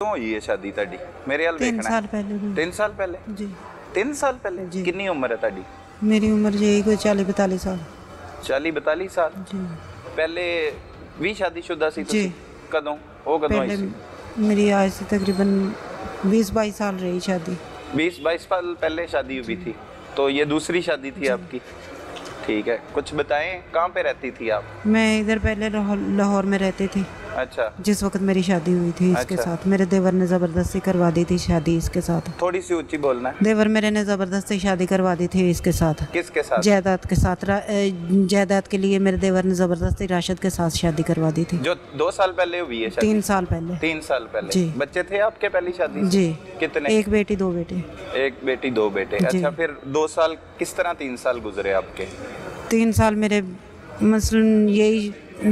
क्यों हुई है शादी ਤੁਹਾਡੀ? ਮੇਰੇ ਹਾਲ 3 ਦੇਖਣਾ साल पहले 3 साल पहले जी 3 साल पहले जी। कितनी उम्र है ਤੁਹਾਡੀ? मेरी उम्र यही कोई 40-42 साल 40-42 साल जी। पहले भी शादीशुदा सी जी। ਤੁਸੀਂ? कदों वो कदों आई पहले सी? मेरी आज से तकरीबन 20-22 साल रही शादी। 20-22 साल पहले शादी हुई थी, तो ये दूसरी शादी थी आपकी? ठीक है, कुछ बताएं कहाँ पे रहती थी आप? मैं इधर पहले लाहौर में रहती थी अच्छा, जिस वक्त मेरी शादी हुई थी इसके अच्छा। साथ। मेरे देवर ने ज़बरदस्ती करवा दी थी शादी इसके साथ। थोड़ी सी ऊंची बोलना है। देवर मेरे ने ज़बरदस्ती शादी करवा दी थी इसके साथ, किसके साथ? जायदाद के साथ। जायदाद के लिए मेरे देवर ने ज़बरदस्ती राशिद के साथ शादी करवा दी थी। जो 2 साल पहले हुई है शादी? 3 साल पहले 3 साल पहले। जी। बच्चे थे आपके पहली शादी से? जी। कितने? एक बेटी 2 बेटे। एक बेटी 2 बेटे। जी। अच्छा, फिर 2 साल किस तरह 3 साल गुजरे आपके? 3 साल मेरे मसलन यही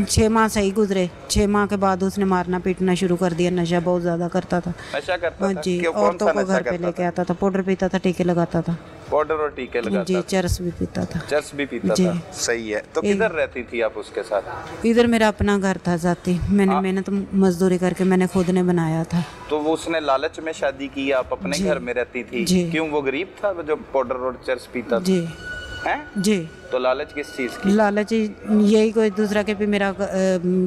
6 माह सही गुजरे। 6 माह के बाद उसने मारना पीटना शुरू कर दिया। नशा बहुत ज़्यादा करता था। नशा करता था? जी, क्यों, कौन औरतों सा को नशा घर पे करता लेके था? आता था, पाउडर पीता था, टीके लगाता था। पाउडर और टीके लगाता जी, था? चरस भी पीता था। चर्स भी पीता जी। था? सही है। तो किधर रहती थी आप उसके साथ? इधर मेरा अपना घर था जाती। मैंने मेहनत मजदूरी करके मैंने खुद ने बनाया था। तो वो उसने लालच में शादी की, आप अपने जी। घर में रहती थी? जी। क्यों, वो गरीब था जो पाउडर और चर्स पीता था? जी हैं? जी। तो लालच किस चीज़ की? लालच यही कोई दूसरा के भी मेरा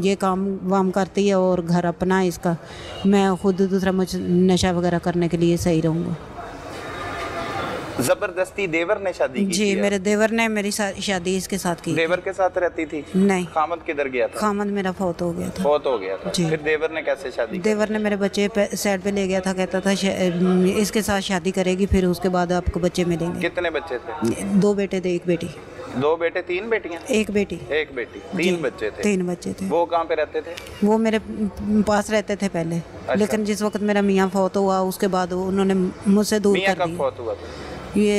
ये काम वाम करती है और घर अपना है इसका, मैं खुद दूसरा मुझ नशा वगैरह करने के लिए सही रहूँगा। जबरदस्ती देवर ने शादी की जी, थी? मेरे देवर ने मेरी शादी इसके साथ की। देवर के साथ रहती थी? नहीं, खामद किधर गया था? खामद मेरा फौत हो गया था। बहुत हो गया था। जी। फिर देवर ने कैसे शादी की? देवर ने मेरे बच्चे साइड पे ले गया था, कहता था इसके साथ शादी करेगी फिर उसके बाद आपको बच्चे मिलेंगे। कितने बच्चे थे? 2 बेटे थे, 1 बेटी। 2 बेटे 3 बेटियां? 1 बेटी। 1 बेटी। 3 बच्चे थे? 3 बच्चे थे। वो कहाँ पे रहते थे? वो मेरे पास रहते थे पहले, लेकिन जिस वक्त मेरा मियाँ फौत हुआ उसके बाद उन्होंने मुझसे दूर मियाँ कर कब दिया। फौत हुआ था? ये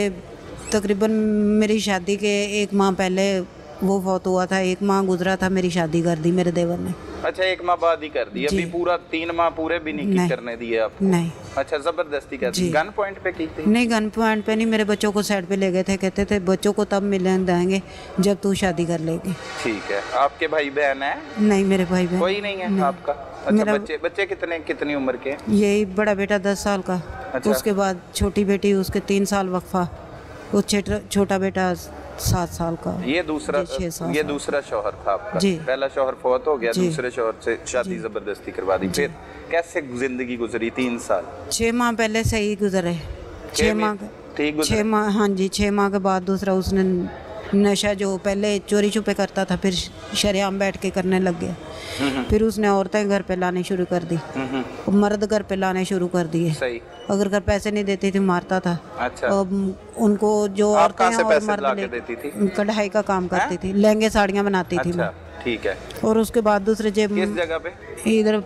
तकरीबन मेरी शादी के 1 माह पहले वो फौत हुआ था। 1 माह गुजरा था, मेरी शादी कर दी मेरे देवर ने। अच्छा, 1 माह बाद ही कर दी? अभी जी। पूरा 3 माह पूरे भी नहीं नहीं। करने दिए आपको? नहीं अच्छा, जबरदस्ती कर दी? जी। गन पॉइंट पे की थी? नहीं, गन पॉइंट पे नहीं, मेरे बच्चों को साइड पे ले गए थे, कहते थे बच्चों को तब मिलने देंगे जब तू शादी कर लेगी। ठीक है। आपके भाई बहन है? नहीं, मेरे भाई बहन कोई नहीं है आपका? अच्छा, मेरा- बच्चे कितनी उम्र के? यही बड़ा बेटा 10 साल का। अच्छा। उसके बाद छोटी बेटी, उसके 3 साल वक्फा। वो छोटा बेटा 7 साल का। ये दूसरा जी, 6 साल ये का। दूसरा शौहर था आपका? जी। पहला शौहर फौत हो गया, जी। दूसरे शौहर से शादी जबरदस्ती करवा दी। फिर कैसे जिंदगी गुजरी 3 साल? 6 माह पहले सही गुजरे। 6 माह ठीक गुजरे? 6 माह, हाँ जी, 6 माह के बाद दूसरा उसने नशा जो पहले चोरी छुपे करता था फिर शरेआम बैठ के करने लग गया। फिर उसने औरतें घर पे लाने शुरू कर दी, मर्द घर पे लाने शुरू कर दिए। सही। अगर घर पैसे नहीं देती थी मारता था। अच्छा। उनको जो आप औरतें कहाँ से और पैसे मर्द ला के देती थी? कढ़ाई का काम करती थी, लहंगे साड़ियाँ बनाती थी अच्छा, मैं। ठीक है। और उसके बाद दूसरे जेब किस जगह पे? इधर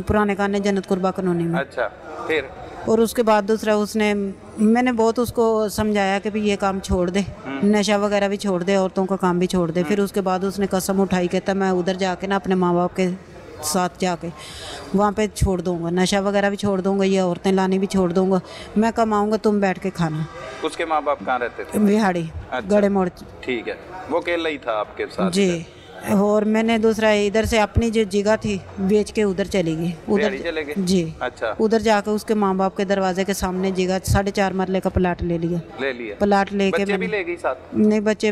पुराने काने जन्नत कुरबा कॉलोनी में। अच्छा, फिर? और उसके बाद दूसरा उसने, मैंने बहुत उसको समझाया कि भी ये काम छोड़ दे, नशा वगैरह भी छोड़ दे, औरतों का काम भी छोड़ दे। फिर उसके बाद उसने कसम उठाई, कहता मैं उधर जाके ना अपने माँ बाप के साथ जाके वहाँ पे छोड़ दूंगा, नशा वगैरह भी छोड़ दूंगा, ये औरतें लानी भी छोड़ दूंगा, मैं कमाऊंगा, तुम बैठ के खाना। उसके माँ बाप कहाँ रहते थे? बिहाड़ी अच्छा। गड़े मोड़। ठीक है, वो अकेला ही था आपके साथ? जी। और मैंने दूसरा इधर से अपनी जो जगह थी बेच के उधर चली गई। बिहाड़ी चले गए? जी। अच्छा। उधर जाके उसके माँ बाप के दरवाजे के सामने जगह 4.5 मरले का प्लाट ले लिया। ले लिया? प्लाट लेके बच्चे भी ले गई साथ? नहीं, बच्चे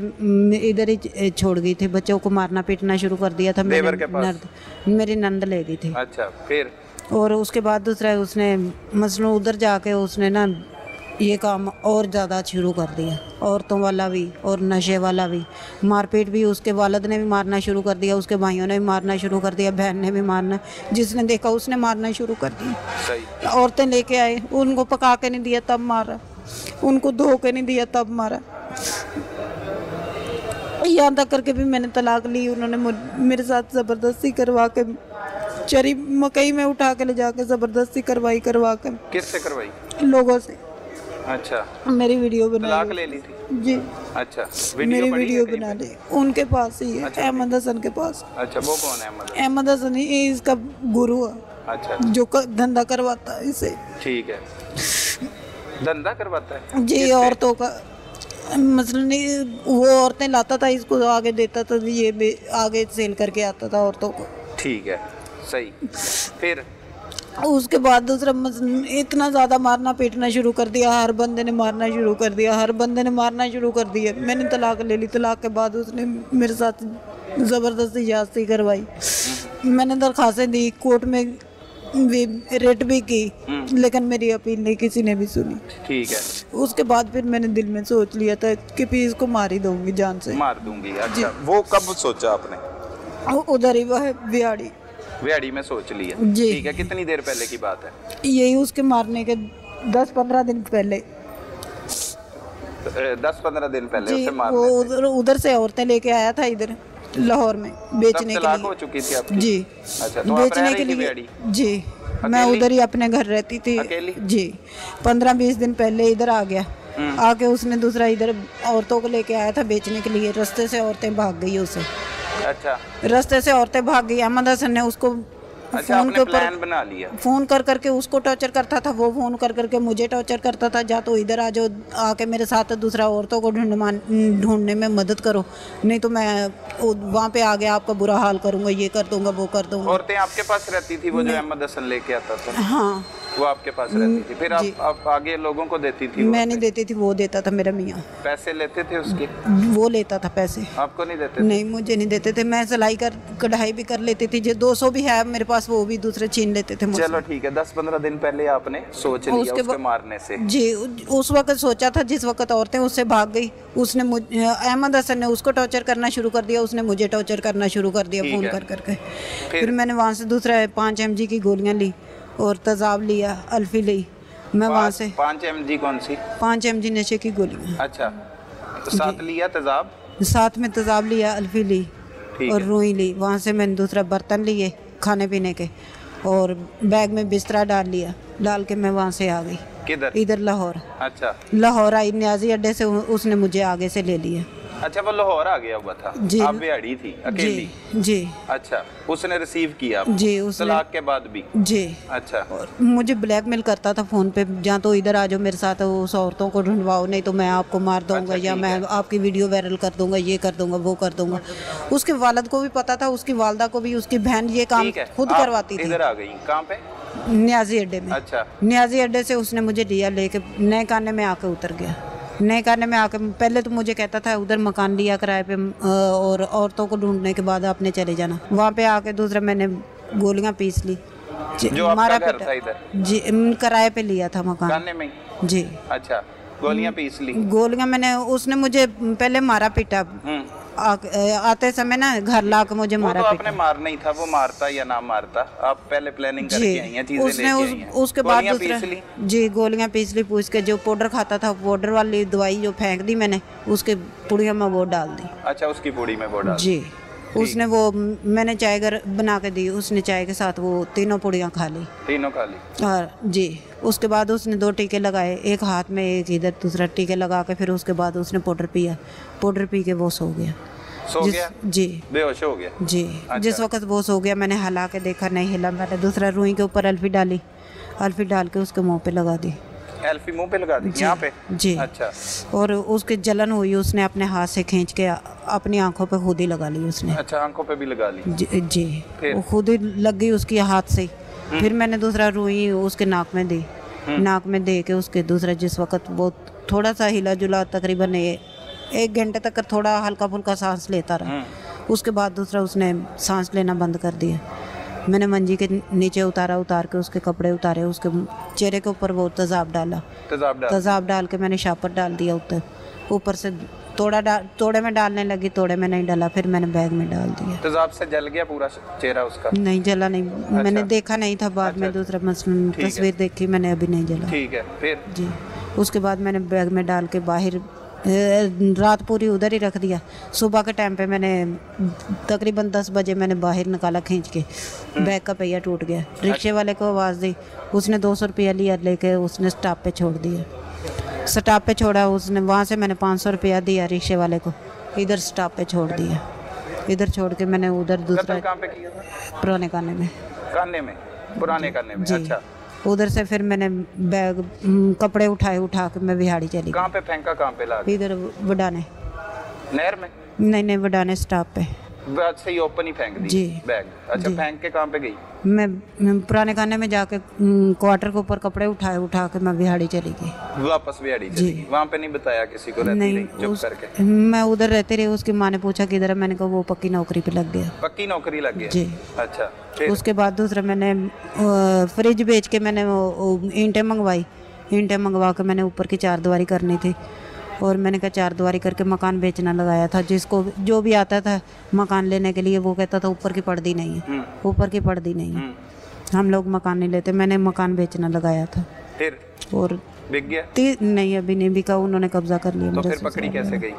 इधर ही छोड़ गई थी। बच्चों को मारना पीटना शुरू कर दिया था। देवर के पास? मेरी नंद ले गई थी। अच्छा, फिर? और उसके बाद दूसरा उसने मसलन उधर जाके उसने ना ये काम और ज़्यादा शुरू कर दिया, औरतों वाला भी और नशे वाला भी। मारपीट भी उसके वालिद ने भी मारना शुरू कर दिया, उसके भाइयों ने भी मारना शुरू कर दिया, बहन ने भी मारना, जिसने देखा उसने मारना शुरू कर दिया। सही। औरतें लेके आए, उनको पका के नहीं दिया तब मारा, उनको धो के नहीं दिया तब मारा। यहाँ तक करके भी मैंने तलाक ली, उन्होंने मेरे साथ ज़बरदस्ती करवा के चरी मकई में उठा के ले जाके ज़बरदस्ती करवा के। किससे करवाई? लोगों से। अच्छा, मेरी वीडियो बना तलाक ले ली थी? जी। अच्छा, मेरी पड़ी वीडियो है कहीं बना पे? ली, उनके पास ही है। अच्छा। अहमद हसन के पास। अच्छा, वो कौन है अहमद? अहमद हसन ही इसका गुरु है, अच्छा, जो धंधा करवाता है इसे। ठीक है। धंधा करवाता है? जी, किससे? औरतों का मसलन वो औरतें लाता था, इसको आगे देता था, ये आगे सेल करके आता था औरतों को। ठीक है, सही। फिर? उसके बाद दूसरा इतना ज़्यादा मारना पीटना शुरू कर दिया, हर बंदे ने मारना शुरू कर दिया, हर बंदे ने मारना शुरू कर दिया। मैंने तलाक ले ली, तलाक के बाद उसने मेरे साथ ज़बरदस्ती ज्यादती करवाई। मैंने दरखास्तें दी, कोर्ट में भी रेट भी की, लेकिन मेरी अपील नहीं किसी ने भी सुनी। ठीक है। उसके बाद फिर मैंने दिल में सोच लिया था कि भी इसको मार ही दूंगी, जान से मार दूंगी। अच्छा, वो कब सोचा आपने? उधर ही वह बिहाड़ी विहाड़ी में सोच लिया। जी। ठीक है, कितनी देर पहले की बात है? यही उसके मारने के 10-15 दिन पहले। 10-15 दिन पहले जी, उसे मारने वो से। उधर से औरतें लेके आया था इधर लाहौर में बेचने तब के तलाक लिए। हो चुकी थी आपकी? जी। अच्छा, तो आप बेचने रह के रही थी लिए विहाड़ी? जी। मैं अकेली? उधर ही अपने घर रहती थी। अकेली? जी। 15-20 दिन पहले इधर आ गया। आके उसने दूसरा इधर औरतों को लेके आया था बेचने के लिए। रास्ते से औरतें भाग गई उसे। अच्छा। रास्ते से औरतें भाग गई। अहमद हसन ने उसको अच्छा, फोन के आपने ऊपर प्लान बना लिया। फोन कर करके उसको टॉर्चर करता था, वो फोन कर करके मुझे टॉर्चर करता था। जा तो इधर आ जाओ, आके मेरे साथ दूसरा औरतों को ढूंढने में मदद करो, नहीं तो मैं वहाँ पे आ गया आपका बुरा हाल करूँगा, ये कर दूंगा, वो कर दूंगा। औरतें आपके पास रहती थी? वो जो अहमद हसन लेके आता था हाँ, वो आपके पास रहती थी? फिर आप आगे लोगों को देती थी? मैं नहीं देती थी, वो देता था मेरा मियाँ। पैसे लेते थे उसके? वो लेता था पैसे। आपको नहीं देते थे? नहीं, मुझे नहीं देते थे। मैं सिलाई कर कढ़ाई भी कर लेती थी, जो 200 भी है मेरे पास वो भी दूसरे छीन लेते थे मुझसे। चलो ठीक है, 10-15 दिन पहले आपने सोच लिया उसके मारने से? जी, उस वक्त सोचा था जिस वक्त औरतें उससे भाग गई। उसने अहमद हसन ने उसको टॉर्चर करना शुरू कर दिया, उसने मुझे टॉर्चर करना शुरू कर दिया फोन कर करके। फिर मैंने वहाँ से दूसरा 5 mg की गोलियाँ ली और तेजाब लिया, अल्फी ली। मैं वहाँ से 5 mg कौन सी? 5 mg नशे की गोलियाँ। अच्छा, तो साथ लिया तेजाब? साथ में तेजाब लिया, अल्फी ली ठीक और है। रुई ली। वहाँ से मैंने दूसरा बर्तन लिए खाने पीने के और बैग में बिस्तरा डाल लिया। डाल के मैं वहाँ से आ गई। किधर? इधर लाहौर। अच्छा। लाहौर आई, न्याजी अड्डे से उसने मुझे आगे से ले लिया। अच्छा, वो लाहौर आ गया हुआ था? जी। आप बिहाड़ी थी अकेली? जी। अच्छा, उसने रिसीव किया आपको? जी, उसने। तलाक के बाद भी? जी। अच्छा। और मुझे ब्लैकमेल करता था फ़ोन पे, जहाँ तो इधर आ जाओ मेरे साथ, उस औरतों को ढूंढवाओ, नहीं तो मैं आपको मार दूंगा, अच्छा, या ठीक मैं है। आपकी वीडियो वायरल कर दूंगा, ये कर दूंगा, वो कर दूंगा। उसके वालिद को भी पता था, उसकी वालदा को भी। उसकी बहन ये काम ठीक है, खुद आप करवाती थी। इधर आ गई कहाँ पे? न्याजी अड्डे में। अच्छा। न्याजी अड्डे से उसने मुझे लिया, लेके नए काने में आके उतर गया। नए काने में आके पहले तो मुझे कहता था उधर मकान लिया किराए पे, और औरतों को ढूंढने के बाद आपने चले जाना। वहाँ पे आके दूसरा मैंने गोलियां पीस ली। जो आपका घर था इधर? जी, किराए पे लिया था मकान। खाने में? जी। अच्छा, गोलियां पीस ली? गोलियां मैंने, उसने मुझे पहले मारा पीटा। आते समय ना घर ला के मुझे मारा तो पीटा। आपने मारना ही था, वो मारता या ना मारता? आप पहले प्लानिंग करके आई हैं, चीजें उसने लेके आई हैं। उसके बाद गोलियां दूसरा पीस ली? जी, गोलियां पीस ली। पूछ के जो पाउडर खाता था, पाउडर वाली दवाई जो फेंक दी मैंने, उसके पुड़िया में वो डाल दी। अच्छा, उसकी पूड़ी में वो डाल? जी। उसने वो, मैंने चाय बना के दी, उसने चाय के साथ वो तीनों पुड़ियाँ खा ली। तीनों खा ली? और जी, उसके बाद उसने 2 टीके लगाए, एक हाथ में एक इधर, दूसरा टीके लगा के फिर उसके बाद उसने पाउडर पिया। पाउडर पी के वो सो गया। सो गया? जी। बेहोश हो गया? जी। जिस वक्त वो सो गया, मैंने हिला के देखा, नहीं हिला। मैंने दूसरा रुई के ऊपर अल्फी डाली, अल्फी डाल के उसके मुंह पे लगा दी। एल्फी मुंह पे लगा दी? यहाँ पे? जी। अच्छा। और उसके जलन हुई, उसने अपने हाथ से खींच के अपनी आंखों पे खुद ही लगा ली उसने। अच्छा, आंखों पे भी लगा ली? जी। फिर? वो खुद ही लग गई उसकी हाथ से। फिर मैंने दूसरा रुई उसके नाक में दी। नाक में दे के उसके दूसरा, जिस वक्त वो थोड़ा सा हिला जुला, तकरीबन 1 घंटे तक थोड़ा हल्का फुल्का सांस लेता रहा। उसके बाद दूसरा उसने सांस लेना बंद कर दिया। मैंने मंजी के नीचे उतार के उसके कपड़े उतारे, उसके चेहरे के ऊपर वो तेजाब डाला। तेजाब डाल के मैंने शापर डाल दिया ऊपर से। तोड़े में डालने लगी, तोड़े में नहीं डाला, फिर मैंने बैग में डाल दिया। तेजाब से जल गया पूरा चेहरा उसका? नहीं जला, नहीं। मैंने देखा नहीं था, बाद में दूसरा तस्वीर देखी मैंने, अभी नहीं जला। ठीक है, फिर? जी। उसके बाद मैंने बैग में डाल के बाहर रात पूरी उधर ही रख दिया। सुबह के टाइम पे मैंने तकरीबन 10 बजे मैंने बाहर निकाला खींच के। बैग का पहिया टूट गया। रिक्शे वाले को आवाज़ दी, उसने 200 रुपया लिया, लेके उसने स्टॉप पे छोड़ दिया। स्टॉप पे छोड़ा उसने, वहाँ से मैंने 500 रुपया दिया रिक्शे वाले को, इधर स्टॉप पे छोड़ दिया। इधर छोड़ के मैंने उधर दूसरा कहाँ पे किया था? पुराने काने में। काने में? पुराने काने में? अच्छा। उधर से फिर मैंने बैग कपड़े उठा के मैं बिहाड़ी चली। कहाँ पे फेंका? कहाँ पे ला? इधर वडाने। नहर में? नहीं, वडाने स्टॉप पे। बात से ही ओपन ही फेंक दी जी। बैग? अच्छा, जी। फेंक के कहाँ पे गई? मैं पुराने खाने में जाके क्वार्टर के ऊपर कपड़े उठा के मैं बिहाड़ी चली गई। वापस बिहाड़ी चली जी। गई? वहाँ पे नहीं बताया किसी को? रहती नहीं, रही चुप करके? मैं उधर रहती रही। उसकी माँ ने पूछा किधर है, मैंने कहा वो पक्की नौकरी पे लग गया। पक्की नौकरी लग गया? जी। अच्छा, फिर? उसके बाद दूसरा मैंने फ्रिज बेच के मैंने वो ईंटें मंगवाई। ईंटें मंगवा के मैंने ऊपर की 4 दीवारी करनी थी, और मैंने कहा 4 दीवारी करके मकान बेचना लगाया था। जिसको जो भी आता था मकान लेने के लिए वो कहता था ऊपर की पर्दी नहीं है, ऊपर की पर्दी नहीं है, हम लोग मकान नहीं लेते। मैंने मकान बेचना लगाया था। फिर और बिक गया? नहीं, अभी नहीं बिका, उन्होंने कब्जा कर लिया तो मेरे फिर पकड़ी कैसे गई?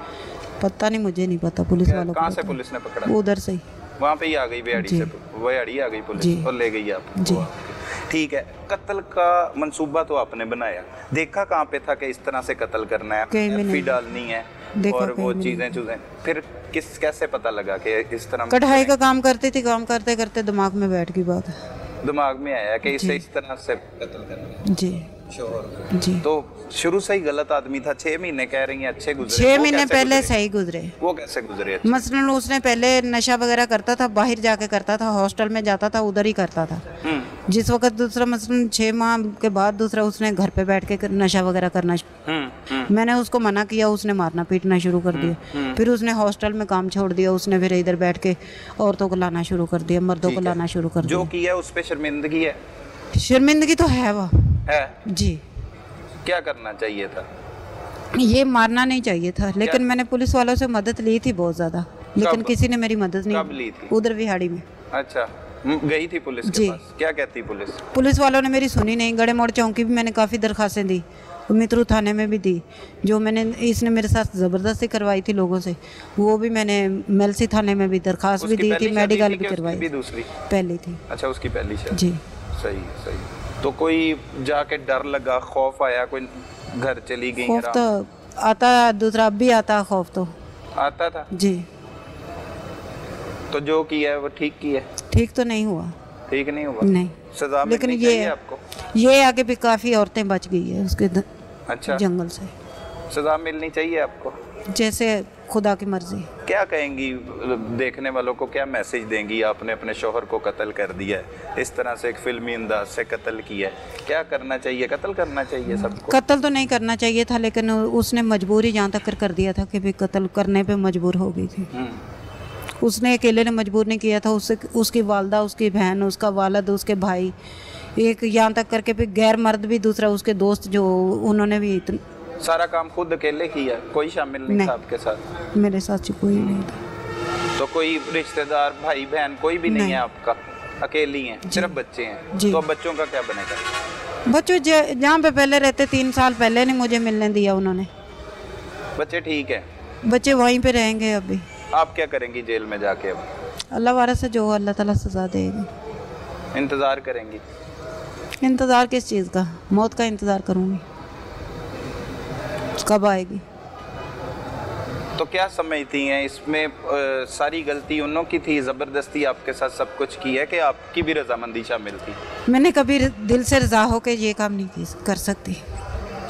पता नहीं, मुझे नहीं पता, पुलिस वालों को कहाँ से पता। पुलिस ने पकड़ा? उधर से ही। वहाँ पे ही आ गई बिहाड़ी जी। से? बिहाड़ी आ गई पुलिस जी। और ले गई आप? जी। ठीक है, कत्ल का मंसूबा तो आपने बनाया, देखा कहाँ पे था कि इस तरह से कत्ल करना है, कहीं भी एफपी नहीं। डालनी है देखा और वो कहीं भी चीजें, फिर कैसे पता लगा कि इस तरह कढ़ाई का काम करती थी, काम करते करते दिमाग में बैठ गई बात। दिमाग में आया कि इसे जी। इस तरह से कत्ल करना है जी शोहर? जी। तो शुरू से ही गलत आदमी था? 6 महीने कह रही हैं अच्छे गुजरे? 6 वो महीने कैसे पहले गुजरे? सही गुजरे। वो कैसे गुजरे? अच्छे? मसलन उसने पहले नशा वगैरह करता था, बाहर जाके करता था, हॉस्टल में जाता था, उधर ही करता था। जिस वक्त दूसरा मसलन 6 माह के बाद दूसरा उसने घर पे बैठ के नशा वगैरह करना मैंने उसको मना किया, उसने मारना पीटना शुरू कर दिया। फिर उसने हॉस्टल में काम छोड़ दिया, उसने फिर इधर बैठ के औरतों को लाना शुरू कर दिया, मर्दों को ठीक है। लाना शुरू कर जो दिया। किया उस पे शर्मिंदगी है? शर्मिंदगी तो है वो। है? जी। क्या करना चाहिए था? ये मारना नहीं चाहिए था, लेकिन मैंने पुलिस वालों से मदद ली थी बहुत ज़्यादा, लेकिन कब? किसी ने मेरी मदद कब नहीं ली थी? उधर बिहाड़ी में। अच्छा, गई थी पुलिस के जी। पास? क्या कहती पुलिस? पुलिस वालों ने मेरी सुनी नहीं। गड़े मोड़ चौकी भी मैंने काफ़ी दरखास्तें दी, मित्रू थाने में भी दी। जो मैंने इसने मेरे साथ ज़बरदस्ती करवाई थी लोगों से, वो भी मैंने मेलसी थाने में भी दरखास्त भी उसकी दी पहली थी, शादी मेडिकल थी भी कि उसकी करवाई भी थी। दूसरी? पहली थी। अच्छा, उसकी पहली शादी। जी। सही सही। तो कोई जाके डर लगा, खौफ आया, कोई घर चली गई? खौफ तो आता, दूसरा अब भी आता खौफ तो। आता था? जी। तो जो किया है वो ठीक किया है? ठीक तो नहीं हुआ। ठीक नहीं हुआ? नहीं। सजा लेकिन मिलनी चाहिए आपको? ये आगे भी काफ़ी औरतें बच गई है उसके अच्छा, जंगल से। सजा मिलनी चाहिए आपको? जैसे खुदा की मर्जी। क्या कहेंगी देखने वालों को, क्या मैसेज देंगी? आपने अपने शोहर को कत्ल कर दिया है, इस तरह से एक फिल्मी अंदाज से कत्ल किया है, क्या करना चाहिए? कत्ल करना चाहिए सबको? कत्ल तो नहीं करना चाहिए था, लेकिन उसने मजबूरी जहाँ तक कर दिया था कि भी कत्ल करने पे मजबूर हो गई थी। उसने अकेले ने मजबूर नहीं किया था, उससे उसकी वालदा, उसकी बहन, उसका वालद, उसके भाई, एक यहाँ तक करके भी गैर मर्द भी, दूसरा उसके दोस्त, जो उन्होंने भी सारा काम खुद अकेले किया? कोई शामिल नहीं था आपके साथ? मेरे साथ कोई नहीं था। तो कोई रिश्तेदार, भाई बहन कोई भी नहीं नहीं। है आपका? अकेली हैं, सिर्फ बच्चे हैं? जी। तो अब बच्चों का क्या बनेगा? बच्चों जहाँ पे पहले रहते 3 साल पहले नहीं मुझे मिलने दिया उन्होंने। बच्चे ठीक है? बच्चे वहीं पे रहेंगे अभी। आप क्या करेंगी जेल में जाके? अब अल्लाह वाला से जो अल्लाह ताला सजा देगी। इंतजार करेंगी? इंतज़ार किस चीज़ का? मौत का इंतज़ार करूँगी, कब आएगी। तो क्या समझती हैं इसमें सारी गलती उन्हों की थी, ज़बरदस्ती आपके साथ सब कुछ की है, कि आपकी भी रजामंदी शामिल थी? मैंने कभी दिल से रजा हो के ये काम नहीं कर सकती।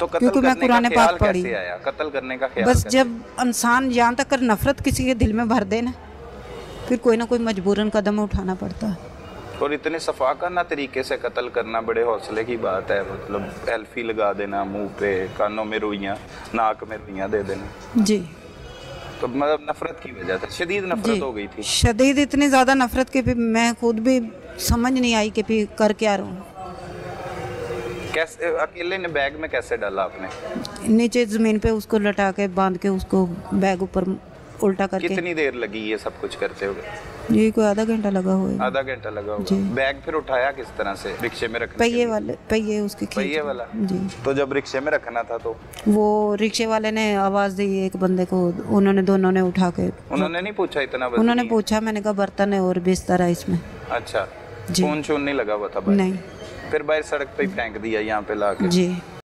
तो कत्ल क्योंकि मैं करने का कुरान ख्याल पाक पढ़ी। कैसे आया? कत्ल करने का ख्याल बस कैसे? जब इंसान यहाँ तक कर नफरत किसी के दिल में भर दे ना, फिर कोई ना कोई मजबूरन कदम उठाना पड़ता है। और इतने सफाकाना तरीके से कत्ल करना बड़े हौसले की बात है। मतलब एल्फी लगा देना मुंह पे, कानों में रुइयाँ, नाक में रुइयाँ दे देना, जी। तो मतलब नफरत की वजह से शदीद नफरत हो गई थी? शदीद, इतनी ज़्यादा नफरत कि भी मैं खुद भी समझ नहीं आई कि भी कर क्या रहा हूँ। कैसे अकेले ने बैग में कैसे डाला आपने? नीचे ज़मीन पे उसको लटा के बांध के उसको बैग ऊपर उल्टा करके। कितनी देर लगी ये सब कुछ करते हुए? ये कोई आधा घंटा लगा हुआ है। आधा घंटा लगा होगा। जी। बैग फिर उठाया किस तरह से? रिक्शे में रखने के पहिए लिए? वाले, पहिए उसके खींच पहिए के। वाला? जी। तो जब रिक्शे में रखना था तो वो रिक्शे वाले ने आवाज़ दी एक बंदे को, उन्होंने दोनों ने उठा के। उन्होंने नहीं पूछा इतना? बस उन्होंने पूछा, मैंने कहा बर्तन है और बिस्तर है इसमें। अच्छा, जी। खून शून नहीं लगा हुआ था भाई? नहीं। फिर बाहर सड़क पे ही फेंक दिया यहाँ पे ला के? जी।